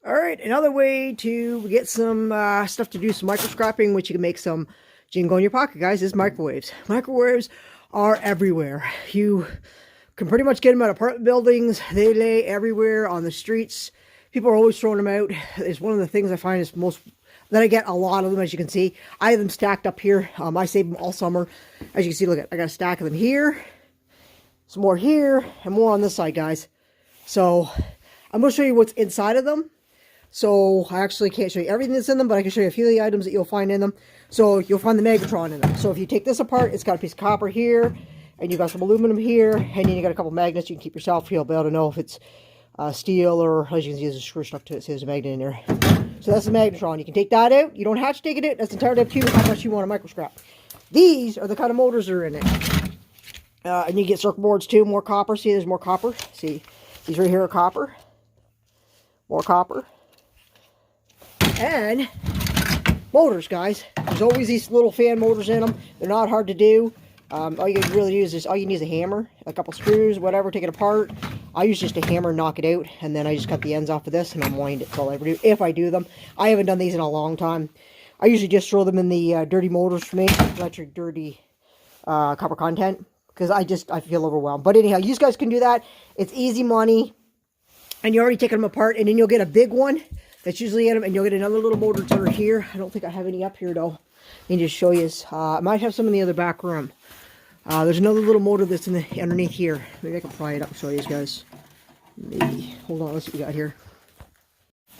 All right, another way to get some stuff to do some micro scrapping, which you can make some jingle in your pocket, guys, is microwaves. Microwaves are everywhere. You can pretty much get them at apartment buildings. They lay everywhere on the streets. People are always throwing them out. It's one of the things I find is most that I get a lot of them, as you can see. I have them stacked up here. I save them all summer. As you can see, look at, I got a stack of them here, some more here, and more on this side, guys. So I'm going to show you what's inside of them. So I actually can't show you everything that's in them, but I can show you a few of the items that you'll find in them. So you'll find the magnetron in them. So if you take this apart, it's got a piece of copper here, and you've got some aluminum here, and then you got a couple magnets you can keep yourself. You'll be able to know if it's steel or, as you can see, there's a screw stuck to it. So there's a magnet in there. So that's the magnetron. You can take that out. You don't have to take it out. That's entirely up to you how much you want to micro scrap. These are the kind of motors that are in it. And you get circuit boards too, more copper. See, there's more copper. See, these right here are copper. More copper. And motors, guys. There's always these little fan motors in them. They're not hard to do. All you really do is just, all you need is a hammer, a couple screws, whatever, take it apart. I use just a hammer and knock it out, and then I just cut the ends off of this and unwind it. That's all I ever do, if I do them. I haven't done these in a long time. I usually just throw them in the dirty motors for me, electric dirty copper content, because I feel overwhelmed. But anyhow, you guys can do that. It's easy money, and you're already taking them apart, and then you'll get a big one that's usually in them, and you'll get another little motor that's under here. I don't think I have any up here, though. I can just show you. I might have some in the other back room. There's another little motor that's in the underneath here. Maybe I can pry it up and show you guys. Maybe. Hold on, let's see what we got here.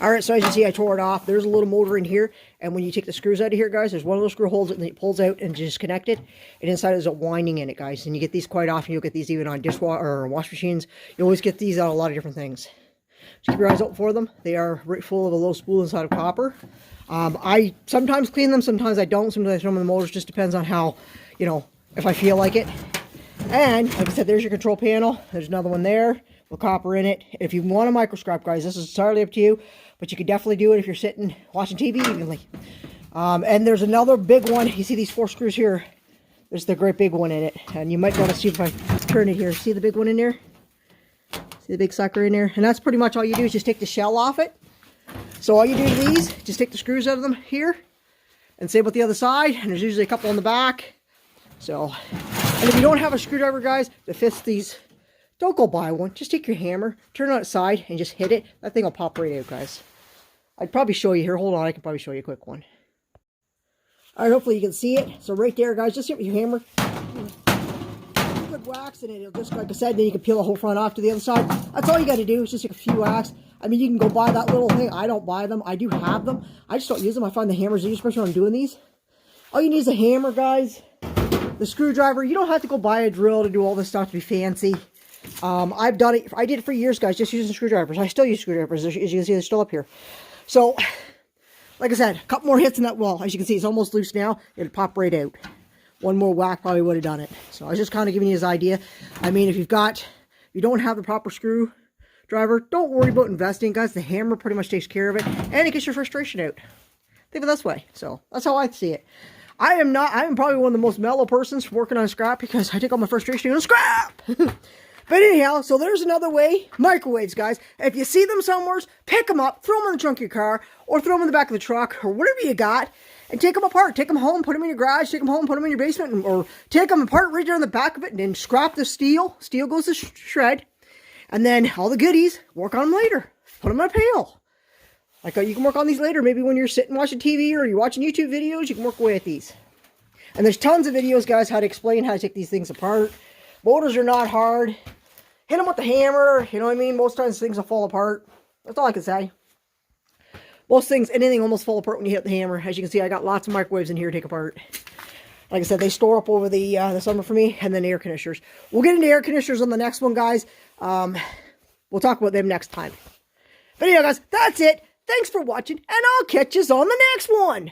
Alright, so as you see, I tore it off. There's a little motor in here, and when you take the screws out of here, guys, there's one of those screw holes that it pulls out and just connect it. And inside there's a winding in it, guys. And you get these quite often. You'll get these even on dishwasher or wash machines. You always get these on a lot of different things. Just keep your eyes out for them. They are right full of a little spool inside of copper. I sometimes clean them, sometimes I don't. Sometimes I throw them in the motors. Just depends on how, you know, if I feel like it. And like I said, there's your control panel. There's another one there with copper in it. If you want to micro scrap, guys, this is entirely up to you, but you could definitely do it if you're sitting watching TV evenly. And there's another big one. You see these 4 screws here? There's the great big one in it, and you might want to see if I turn it here. See the big one in there? See the big sucker in there? And that's pretty much all you do is just take the shell off it. So all you do to these, just take the screws out of them here, and same with the other side. And there's usually a couple on the back. So, and if you don't have a screwdriver, guys, that fits these, don't go buy one. Just take your hammer, turn it on its side, and just hit it. That thing will pop right out, guys. I'd probably show you here. Hold on, I can probably show you a quick one. All right, hopefully you can see it. So right there, guys, just hit with your hammer. Good whacks in it. It'll just, like I said, then you can peel the whole front off to the other side. That's all you got to do is just take a few whacks. I mean, you can go buy that little thing. I don't buy them. I do have them. I just don't use them. I find the hammers easier, especially when I'm doing these. All you need is a hammer, guys. The screwdriver. You don't have to go buy a drill to do all this stuff to be fancy. I've done it. I did it for years, guys, just using screwdrivers. I still use screwdrivers. As you can see, they're still up here. So, like I said, a couple more hits in that wall. As you can see, it's almost loose now. It'll pop right out. One more whack probably would have done it. So I was just kind of giving you this idea. I mean, if you don't have the proper screwdriver, don't worry about investing, guys. The hammer pretty much takes care of it, and it gets your frustration out. Think of it this way. So that's how I see it. I am probably one of the most mellow persons working on scrap because I take all my frustration on scrap. But anyhow, so there's another way. Microwaves, guys. If you see them somewhere, pick them up, throw them in the trunk of your car, or throw them in the back of the truck, or whatever you got, and take them apart. Take them home, put them in your garage, take them home, put them in your basement, or take them apart right there on the back of it, and then scrap the steel. Steel goes to shred. And then all the goodies, work on them later. Put them in a pail. Like, you can work on these later. Maybe when you're sitting watching TV or you're watching YouTube videos, you can work away at these. And there's tons of videos, guys, how to explain how to take these things apart. Motors are not hard. Hit them with the hammer. You know what I mean? Most times things will fall apart. That's all I can say. Most things, anything almost fall apart when you hit the hammer. As you can see, I got lots of microwaves in here to take apart. Like I said, they store up over the summer for me. And then air conditioners. We'll get into air conditioners on the next one, guys. We'll talk about them next time. But anyhow, guys, that's it. Thanks for watching, and I'll catch you on the next one.